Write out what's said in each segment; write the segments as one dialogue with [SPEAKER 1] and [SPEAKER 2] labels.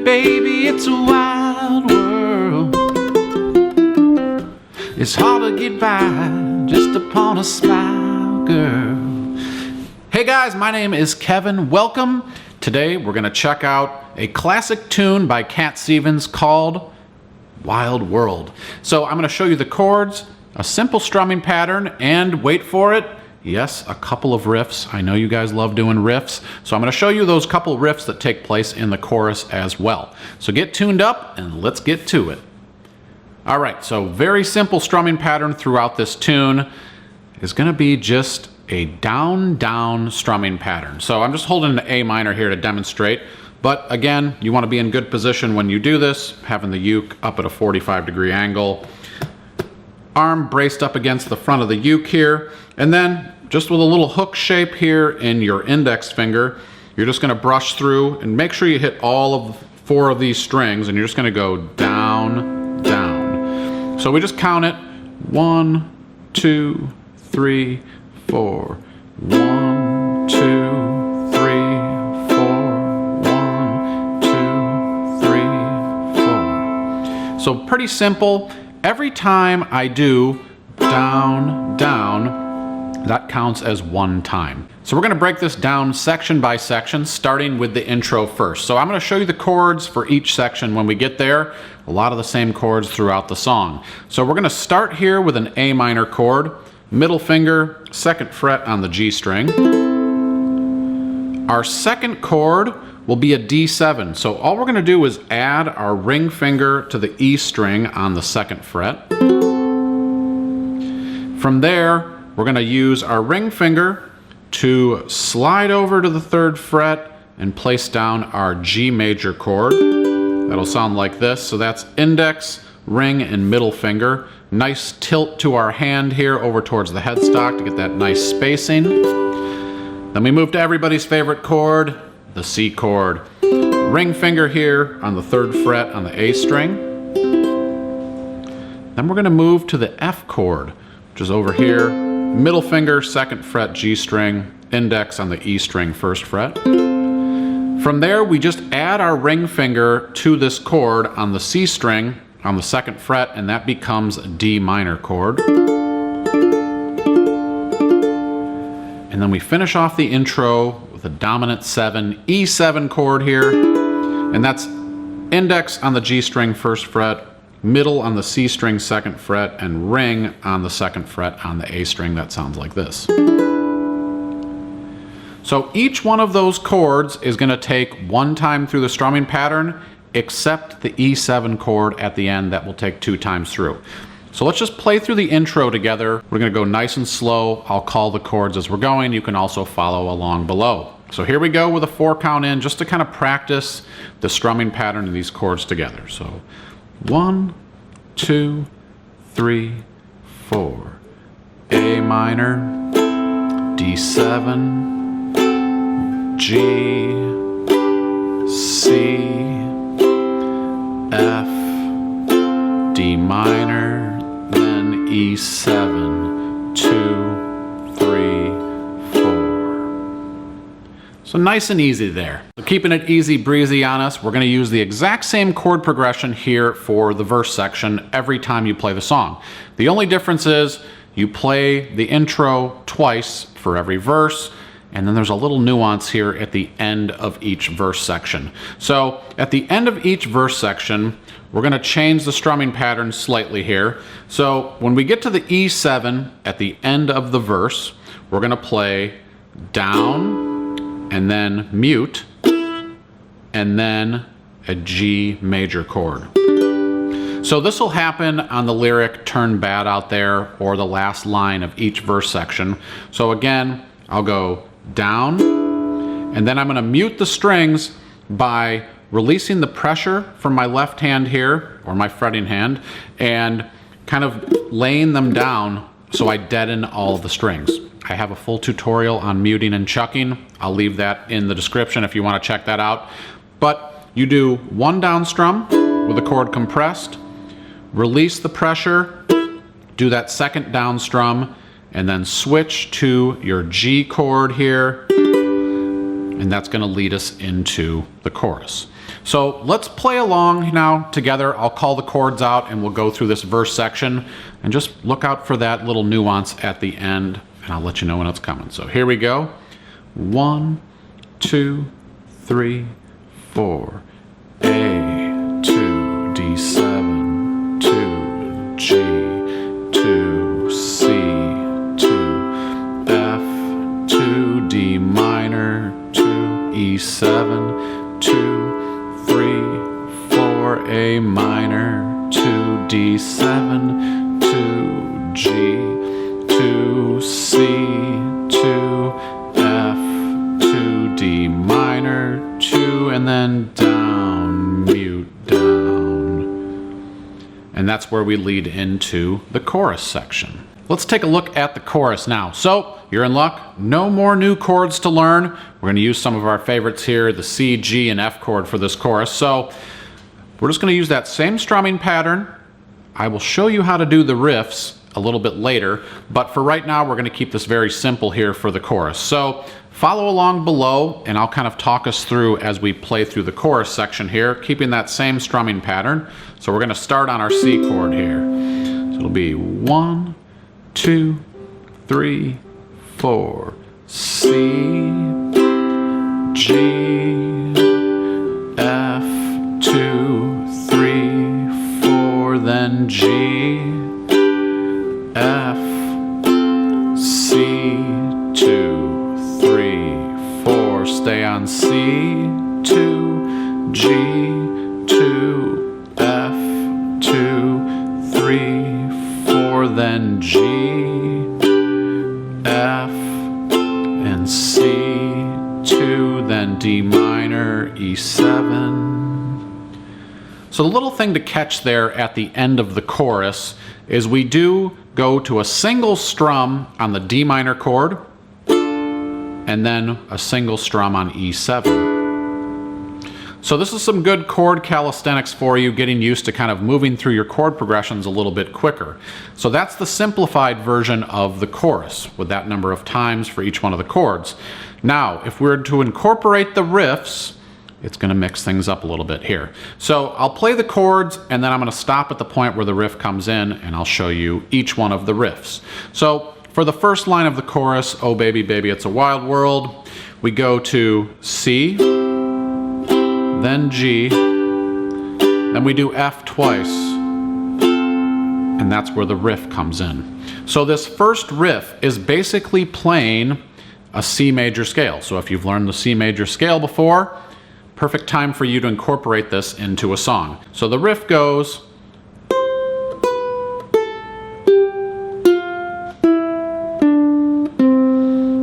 [SPEAKER 1] baby, it's a wild world. It's hard to get by just upon a smile, girl. Hey guys, my name is Kevin. Welcome. Today we're going to check out a classic tune by Cat Stevens called Wild World. So I'm going to show you the chords, a simple strumming pattern, and wait for it, yes, a couple of riffs. I know you guys love doing riffs, so I'm going to show you those couple riffs that take place in the chorus as well. So get tuned up and let's get to it. Alright, so very simple strumming pattern throughout this tune is going to be just a down-down strumming pattern. So I'm just holding an A minor here to demonstrate, but again, you want to be in good position when you do this, having the uke up at a 45-degree angle, arm braced up against the front of the uke here, and then just with a little hook shape here in your index finger, you're just going to brush through and make sure you hit all of 4 of these strings, and you're just going to go down, down. So we just count it, 1, 2, 3, 4. 1, 2, 3, 4. 1, 2, 3, 4. So pretty simple. Every time I do down, down, that counts as 1 time. So we're going to break this down section by section, starting with the intro first. So I'm going to show you the chords for each section when we get there. A lot of the same chords throughout the song. So we're going to start here with an A minor chord. Middle finger, 2nd fret on the G string. Our second chord will be a D7. So all we're going to do is add our ring finger to the E string on the 2nd fret. From there, we're going to use our ring finger to slide over to the 3rd fret and place down our G major chord. That'll sound like this. So that's index, ring, and middle finger. Nice tilt to our hand here over towards the headstock to get that nice spacing. Then we move to everybody's favorite chord, the C chord. Ring finger here on the 3rd fret on the A string. Then we're going to move to the F chord, which is over here. Middle finger, 2nd fret G string, index on the E string, 1st fret. From there, we just add our ring finger to this chord on the C string on the 2nd fret, and that becomes a D minor chord. And then we finish off the intro with a dominant 7 E7 chord here, and that's index on the G string 1st fret, middle on the C string 2nd fret, and ring on the 2nd fret on the A string. That sounds like this. So each one of those chords is going to take 1 time through the strumming pattern, except the E7 chord at the end that will take 2 times through. So let's just play through the intro together. We're going to go nice and slow. I'll call the chords as we're going. You can also follow along below. So here we go with a 4 count in, just to kind of practice the strumming pattern of these chords together. So 1, 2, 3, 4. A minor, D7, G, C, F, D minor, then E7, 2, 3, 4. So nice and easy there. So keeping it easy breezy on us, we're going to use the exact same chord progression here for the verse section every time you play the song. The only difference is you play the intro twice for every verse, and then there's a little nuance here at the end of each verse section. So at the end of each verse section, we're going to change the strumming pattern slightly here. So when we get to the E7 at the end of the verse, we're going to play down, and then mute, and then a G major chord. So this will happen on the lyric "Turn Bad Out There" or the last line of each verse section. So again, I'll go down, and then I'm going to mute the strings by releasing the pressure from my left hand here, or my fretting hand, and kind of laying them down so I deaden all of the strings. I have a full tutorial on muting and chucking. I'll leave that in the description if you want to check that out. But you do 1 down strum with the chord compressed, release the pressure, do that 2nd down strum, and then switch to your G chord here, and that's going to lead us into the chorus. So let's play along now together. I'll call the chords out and we'll go through this verse section, and just look out for that little nuance at the end, and I'll let you know when it's coming. So here we go. 1, 2, 3, 4. A, 2, D7, 2, G, 2, C, 2, F, 2, D minor, 2, E7, 2, 3, 4, A minor, 2, D7, 2, G, 2, C, 2, F, 2, D minor, 2, and then down, mute, down. And that's where we lead into the chorus section. Let's take a look at the chorus now. So, you're in luck. No more new chords to learn. We're going to use some of our favorites here, the C, G, and F chord for this chorus. So, we're just going to use that same strumming pattern. I will show you how to do the riffs a little bit later, but for right now, we're going to keep this very simple here for the chorus. So, follow along below, and I'll kind of talk us through as we play through the chorus section here, keeping that same strumming pattern. So we're going to start on our C chord here. So it'll be 1, 2, 3, 4, C, G, F, 2, 3, 4, then G, F, C, 2, 3, 4, stay on C, 2, G, 2, F, 2, 3, 4, then G, F, and C, 2, then D minor, E7. So the little thing to catch there at the end of the chorus is we do go to a single strum on the D minor chord, and then a single strum on E7. So this is some good chord calisthenics for you, getting used to kind of moving through your chord progressions a little bit quicker. So that's the simplified version of the chorus, with that number of times for each one of the chords. Now, if we were to incorporate the riffs, it's going to mix things up a little bit here. So I'll play the chords, and then I'm going to stop at the point where the riff comes in, and I'll show you each one of the riffs. So for the first line of the chorus, Oh Baby, Baby, It's a Wild World, we go to C, then G, then we do F twice, and that's where the riff comes in. So this first riff is basically playing a C major scale. So if you've learned the C major scale before, perfect time for you to incorporate this into a song. So the riff goes,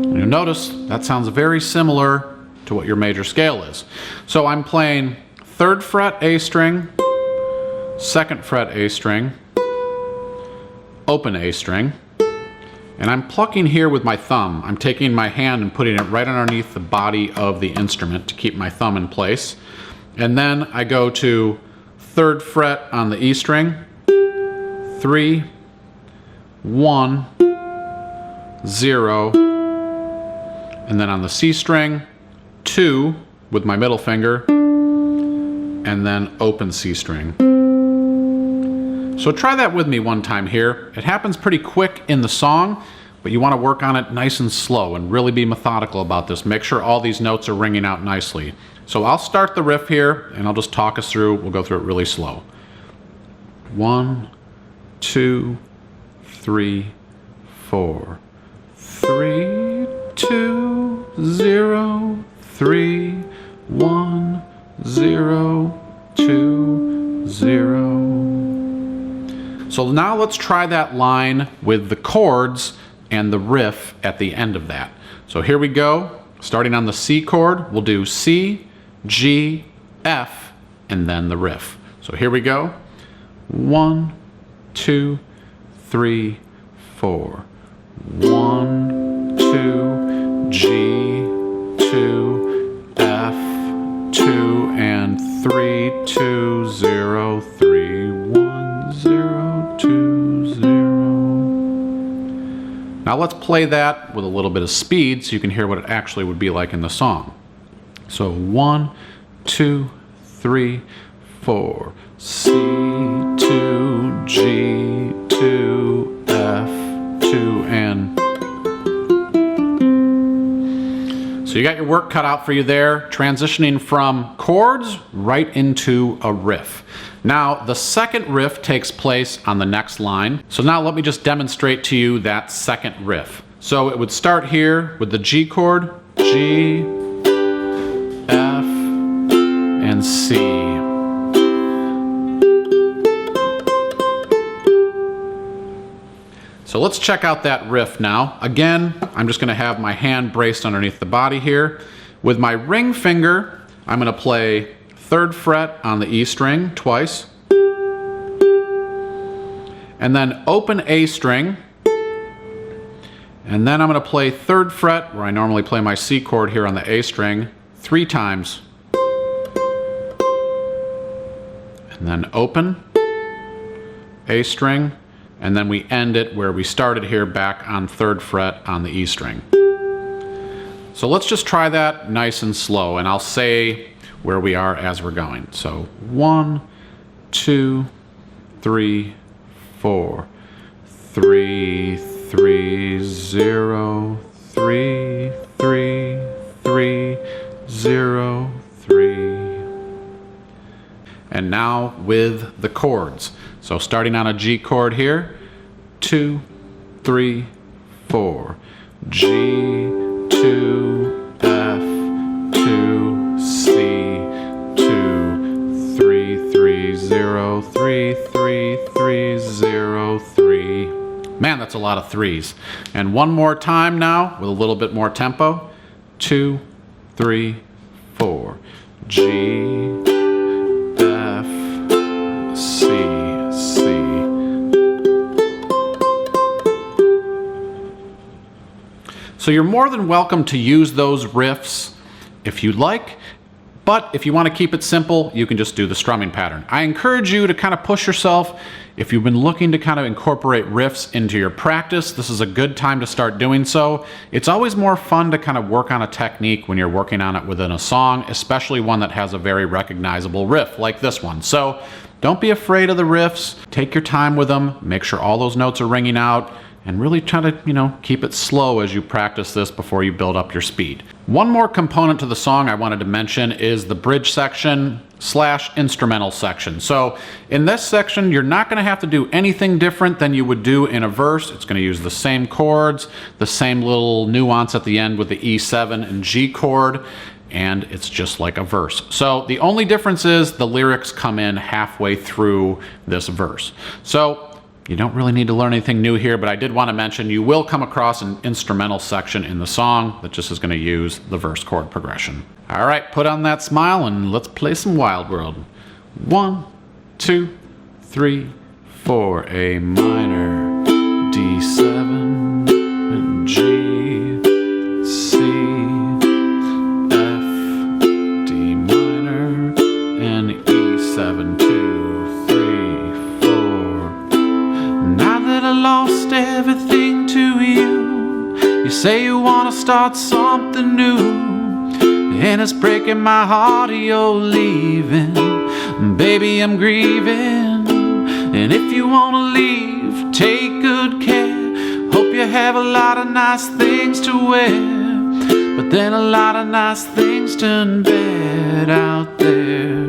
[SPEAKER 1] and you'll notice that sounds very similar to what your major scale is. So I'm playing 3rd fret A string, 2nd fret A string, open A string, and I'm plucking here with my thumb. I'm taking my hand and putting it right underneath the body of the instrument to keep my thumb in place. And then I go to 3rd fret on the E string, 3, 1, 0, and then on the C string, 2 with my middle finger, and then open C string. So try that with me one time here. It happens pretty quick in the song, but you want to work on it nice and slow and really be methodical about this. Make sure all these notes are ringing out nicely. So I'll start the riff here, and I'll just talk us through. We'll go through it really slow. 1, 2, 3, 4. 3, 2, 0, 3, 1, 0, 2, 0. So now let's try that line with the chords and the riff at the end of that. So here we go. Starting on the C chord, we'll do C, G, F, and then the riff. So here we go. 1, 2, 3, 4. 1, 2, G, 2, F, 2, and 3, 2, 0, 3, 1, 0, 2, 0. Now let's play that with a little bit of speed so you can hear what it actually would be like in the song. So 1, 2, 3, 4. C2, G2, F2, and so you got your work cut out for you there, transitioning from chords right into a riff. Now, the second riff takes place on the next line. So now let me just demonstrate to you that second riff. So it would start here with the G chord, G, F, and C. So let's check out that riff now. Again, I'm just going to have my hand braced underneath the body here. With my ring finger, I'm going to play 3rd fret on the E string twice. And then open A string. And then I'm going to play 3rd fret, where I normally play my C chord here on the A string, 3 times. And then open A string. And then we end it where we started here, back on 3rd fret on the E string. So let's just try that nice and slow, and I'll say where we are as we're going. So 1, 2, 3, 4, 3, 3, 0, 3, 3, 3, 0, 3. And now with the chords. So starting on a G chord here, 2, 3, 4, G, 2, F, 2, C, 2, 3, 3, 0, 3, 3, 3, 0, 3. Man, that's a lot of threes. And one more time now with a little bit more tempo. 2, 3, 4, G, F, C, C. So you're more than welcome to use those riffs if you'd like, but if you want to keep it simple, you can just do the strumming pattern. I encourage you to kind of push yourself. If you've been looking to kind of incorporate riffs into your practice, this is a good time to start doing so. It's always more fun to kind of work on a technique when you're working on it within a song, especially one that has a very recognizable riff like this one. So don't be afraid of the riffs. Take your time with them. Make sure all those notes are ringing out, and really try to, keep it slow as you practice this before you build up your speed. One more component to the song I wanted to mention is the bridge section / instrumental section. So in this section, you're not going to have to do anything different than you would do in a verse. It's going to use the same chords, the same little nuance at the end with the E7 and G chord, and it's just like a verse. So the only difference is the lyrics come in halfway through this verse. So you don't really need to learn anything new here, but I did want to mention you will come across an instrumental section in the song that just is going to use the verse chord progression. All right, put on that smile and let's play some Wild World. 1, 2, 3, 4, A minor, D7, G, C, F, D minor, and E7, 2, 3, 4. Now that I lost everything to you, you say you want to start something new. And it's breaking my heart you're leaving. Baby, I'm grieving. And if you want to leave, take good care. Hope you have a lot of nice things to wear, but then a lot of nice things turn bad out there.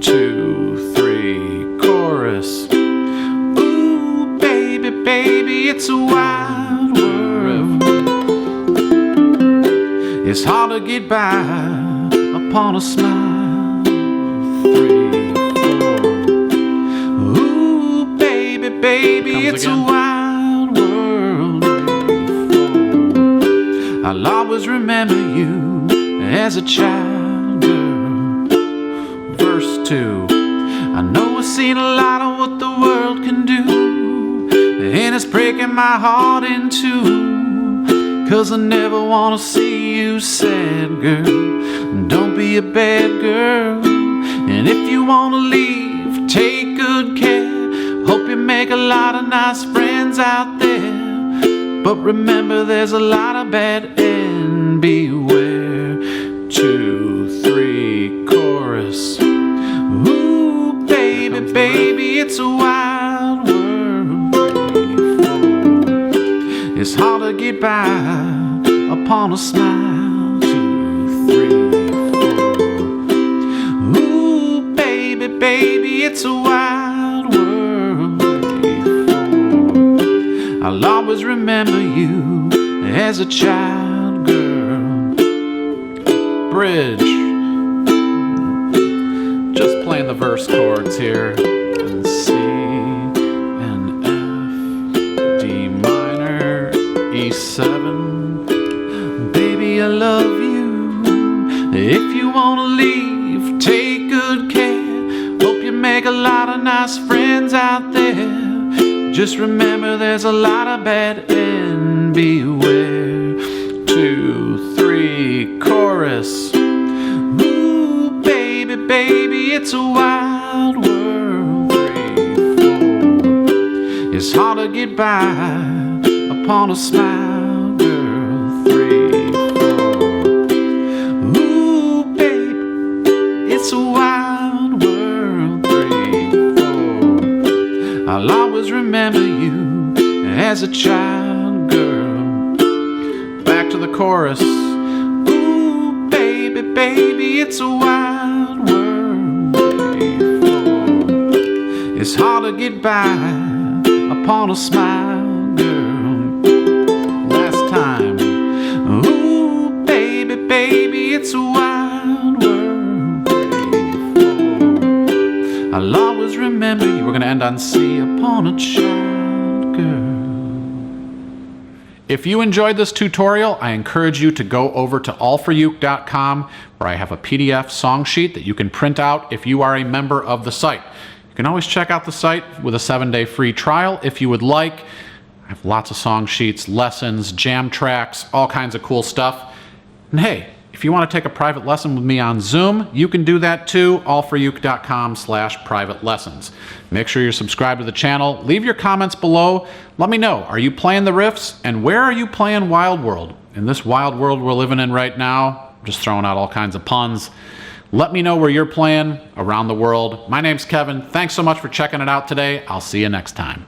[SPEAKER 1] 2, 3, chorus. Ooh, baby, baby, it's a wild world. It's hard to get by upon a smile. 3, 4. Ooh, baby, baby, it's a wild world. 4. I'll always remember you as a child, girl. Verse 2. I know I've seen a lot of what the world can do, and it's breaking my heart in two. 'Cause I never wanna see you sad, girl. Don't be a bad girl. And if you wanna leave, take good care. Hope you make a lot of nice friends out there, but remember there's a lot of bad and beware. 2, baby, it's a wild world. 3, 4. It's hard to get by upon a smile. 2, 3, 4. Ooh, baby, baby, it's a wild world. 3, 4. I'll always remember you as a child girl. Bridge. Just playing the verse chords here. And C and F, D minor, E7. Baby, I love you. If you wanna leave, take good care. Hope you make a lot of nice friends out there. Just remember there's a lot of bad and beware. 2, 3, chorus. Ooh, baby, baby, it's a wild world. 3, 4. It's hard to get by upon a smile, girl. 3, 4. Ooh, baby, it's a wild world. 3, 4. I'll always remember you as a child girl. Back to the chorus. Ooh, baby, baby, it's a wild world. 3, 4. It's hard to get by upon a smile, girl. Last time. Ooh, baby, baby, it's a wild world. 3, 4. I'll always remember you. We're going to end on C, upon a child girl. If you enjoyed this tutorial, I encourage you to go over to allforuke.com, where I have a PDF song sheet that you can print out if you are a member of the site. You can always check out the site with a 7-day free trial if you would like. I have lots of song sheets, lessons, jam tracks, all kinds of cool stuff. And hey, if you want to take a private lesson with me on Zoom, you can do that too, allforuke.com/private lessons. Make sure you're subscribed to the channel. Leave your comments below. Let me know, are you playing the riffs? And where are you playing Wild World? In this wild world we're living in right now, I'm just throwing out all kinds of puns. Let me know where you're playing around the world. My name's Kevin. Thanks so much for checking it out today. I'll see you next time.